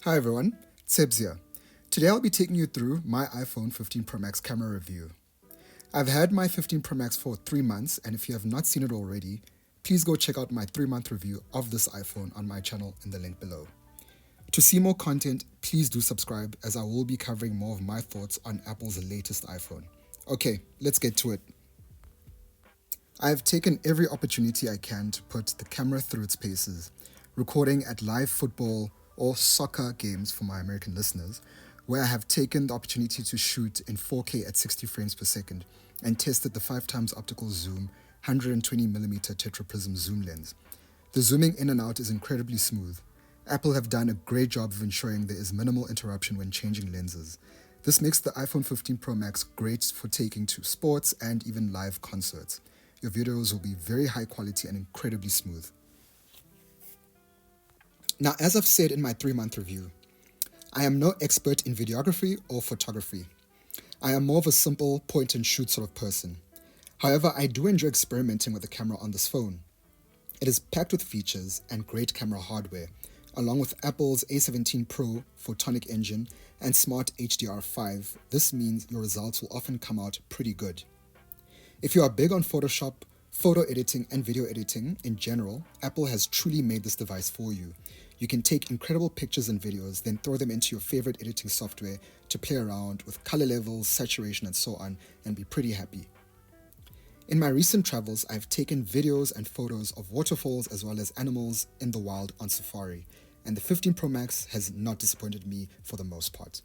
Hi everyone, Sebs here. Today I'll be taking you through my iPhone 15 Pro Max camera review. I've had my 15 Pro Max for 3 months, and if you have not seen it already, please go check out my 3-month review of this iPhone on my channel in the link below. To see more content, please do subscribe as I will be covering more of my thoughts on Apple's latest iPhone. Okay, let's get to it. I've taken every opportunity I can to put the camera through its paces, recording at live football or soccer games for my American listeners, where I have taken the opportunity to shoot in 4K at 60 frames per second and tested the 5x optical zoom 120mm tetraprism zoom lens. The zooming in and out is incredibly smooth. Apple have done a great job of ensuring there is minimal interruption when changing lenses. This makes the iPhone 15 Pro Max great for taking to sports and even live concerts. Your videos will be very high quality and incredibly smooth. Now, as I've said in my 3-month review, I am no expert in videography or photography. I am more of a simple point-and-shoot sort of person. However, I do enjoy experimenting with the camera on this phone. It is packed with features and great camera hardware, along with Apple's A17 Pro photonic engine and smart HDR5. This means your results will often come out pretty good. If you are big on Photoshop, photo editing, and video editing in general, Apple has truly made this device for you. You can take incredible pictures and videos, then throw them into your favorite editing software to play around with color levels, saturation, and so on, and be pretty happy. In my recent travels, I've taken videos and photos of waterfalls as well as animals in the wild on safari, and the 15 Pro Max has not disappointed me for the most part.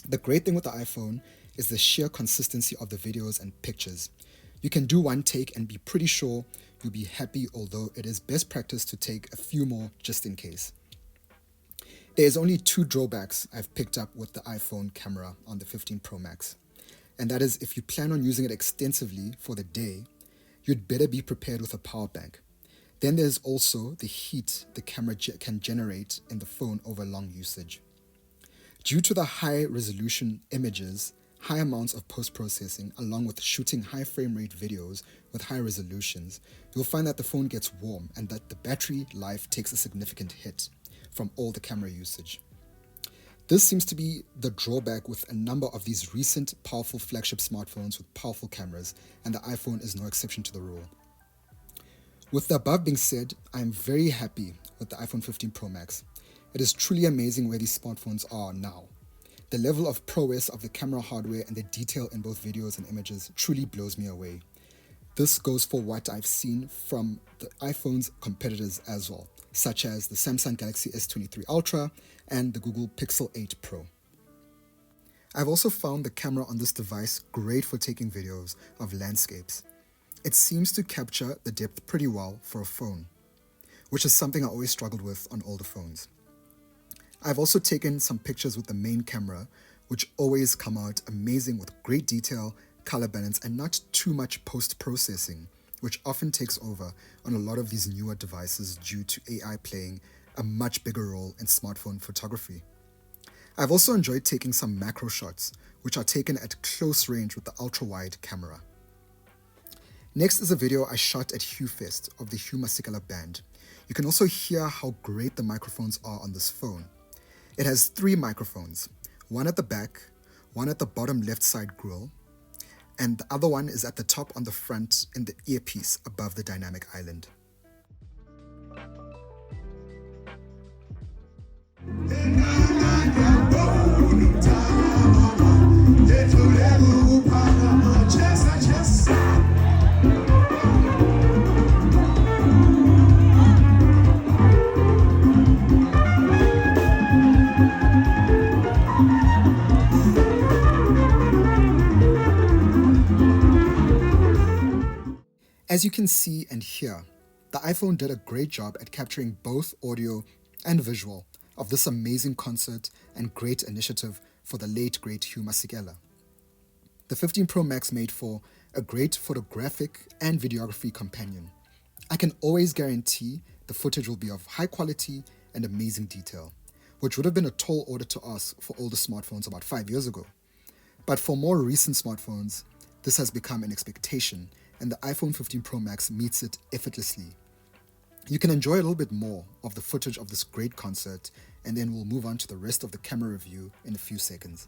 The great thing with the iPhone is the sheer consistency of the videos and pictures. You can do one take and be pretty sure you'll be happy, although it is best practice to take a few more just in case. There's only 2 drawbacks I've picked up with the iPhone camera on the 15 Pro Max. And that is, if you plan on using it extensively for the day, you'd better be prepared with a power bank. Then there's also the heat the camera can generate in the phone over long usage. Due to the high resolution images, high amounts of post-processing, along with shooting high frame rate videos with high resolutions, you'll find that the phone gets warm and that the battery life takes a significant hit from all the camera usage. This seems to be the drawback with a number of these recent powerful flagship smartphones with powerful cameras, and the iPhone is no exception to the rule. With the above being said, I am very happy with the iPhone 15 Pro Max. It is truly amazing where these smartphones are now. The level of prowess of the camera hardware and the detail in both videos and images truly blows me away. This goes for what I've seen from the iPhone's competitors as well, such as the Samsung Galaxy S23 Ultra and the Google Pixel 8 Pro. I've also found the camera on this device great for taking videos of landscapes. It seems to capture the depth pretty well for a phone, which is something I always struggled with on older phones. I've also taken some pictures with the main camera, which always come out amazing with great detail, color balance, and not too much post-processing, which often takes over on a lot of these newer devices due to AI playing a much bigger role in smartphone photography. I've also enjoyed taking some macro shots, which are taken at close range with the ultra-wide camera. Next is a video I shot at HuFest of the Hugh Masekela band. You can also hear how great the microphones are on this phone. It has 3 microphones, one at the back, one at the bottom left side grille, and the other one is at the top on the front in the earpiece above the dynamic island. As you can see and hear, the iPhone did a great job at capturing both audio and visual of this amazing concert and great initiative for the late great Hugh Masekela. The 15 Pro Max made for a great photographic and videography companion. I can always guarantee the footage will be of high quality and amazing detail, which would have been a tall order to ask for older smartphones about 5 years ago. But for more recent smartphones, this has become an expectation, and the iPhone 15 Pro Max meets it effortlessly. You can enjoy a little bit more of the footage of this great concert and then we'll move on to the rest of the camera review in a few seconds.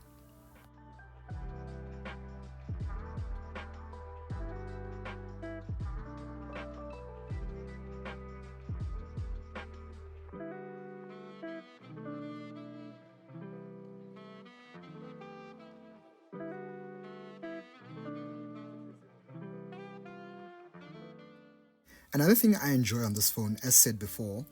Another thing I enjoy on this phone, as said before,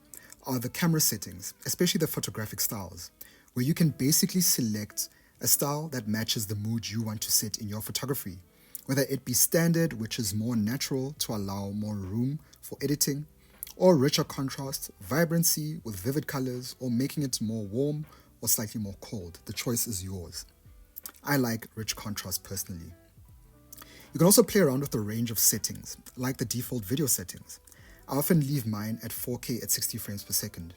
are the camera settings, especially the photographic styles, where you can basically select a style that matches the mood you want to set in your photography, whether it be standard, which is more natural to allow more room for editing, or richer contrast, vibrancy with vivid colors, or making it more warm or slightly more cold. The choice is yours. I like rich contrast personally. You can also play around with the range of settings, like the default video settings. I often leave mine at 4K at 60 frames per second.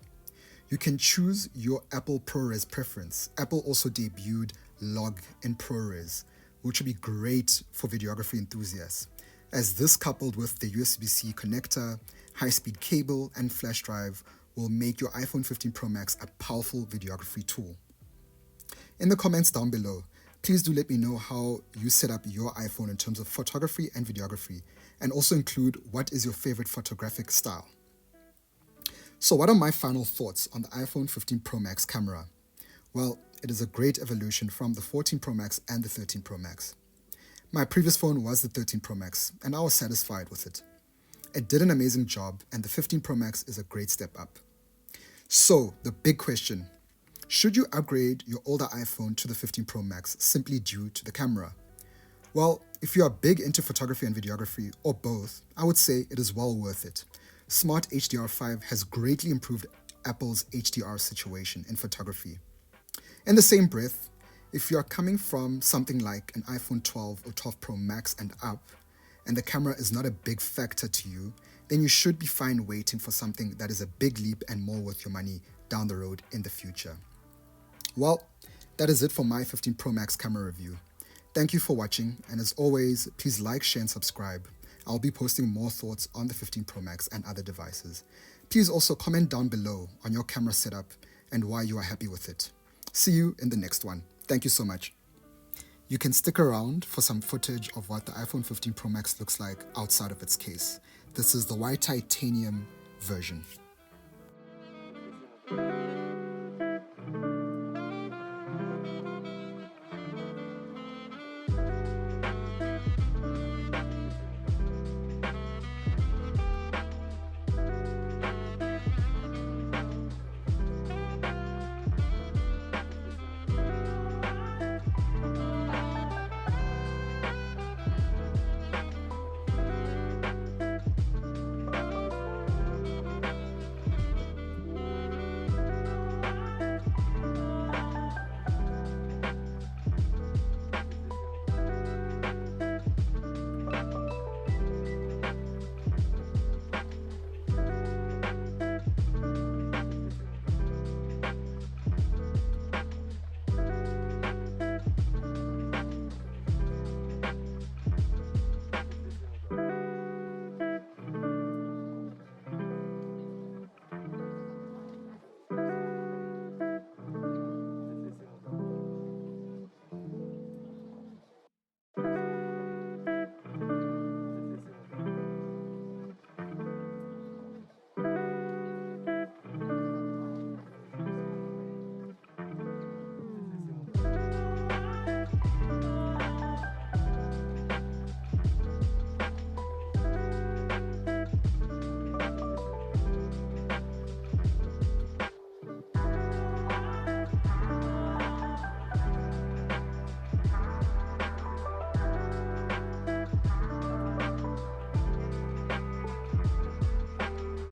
You can choose your Apple ProRes preference. Apple also debuted Log in ProRes, which would be great for videography enthusiasts, as this coupled with the USB-C connector, high-speed cable, and flash drive will make your iPhone 15 Pro Max a powerful videography tool. In the comments down below, please do let me know how you set up your iPhone in terms of photography and videography, and also include what is your favorite photographic style. So what are my final thoughts on the iPhone 15 Pro Max camera? Well, it is a great evolution from the 14 Pro Max and the 13 Pro Max. My previous phone was the 13 Pro Max, and I was satisfied with it. It did an amazing job, and the 15 Pro Max is a great step up. So, the big question: should you upgrade your older iPhone to the 15 Pro Max simply due to the camera? Well, if you are big into photography and videography, or both, I would say it is well worth it. Smart HDR5 has greatly improved Apple's HDR situation in photography. In the same breath, if you are coming from something like an iPhone 12 or 12 Pro Max and up, and the camera is not a big factor to you, then you should be fine waiting for something that is a big leap and more worth your money down the road in the future. Well, that is it for my 15 Pro Max camera review. Thank you for watching, and as always, please like, share, and subscribe. I'll be posting more thoughts on the 15 Pro Max and other devices. Please also comment down below on your camera setup and why you are happy with it. See you in the next one. Thank you so much. You can stick around for some footage of what the iPhone 15 Pro Max looks like outside of its case. This is the white titanium version.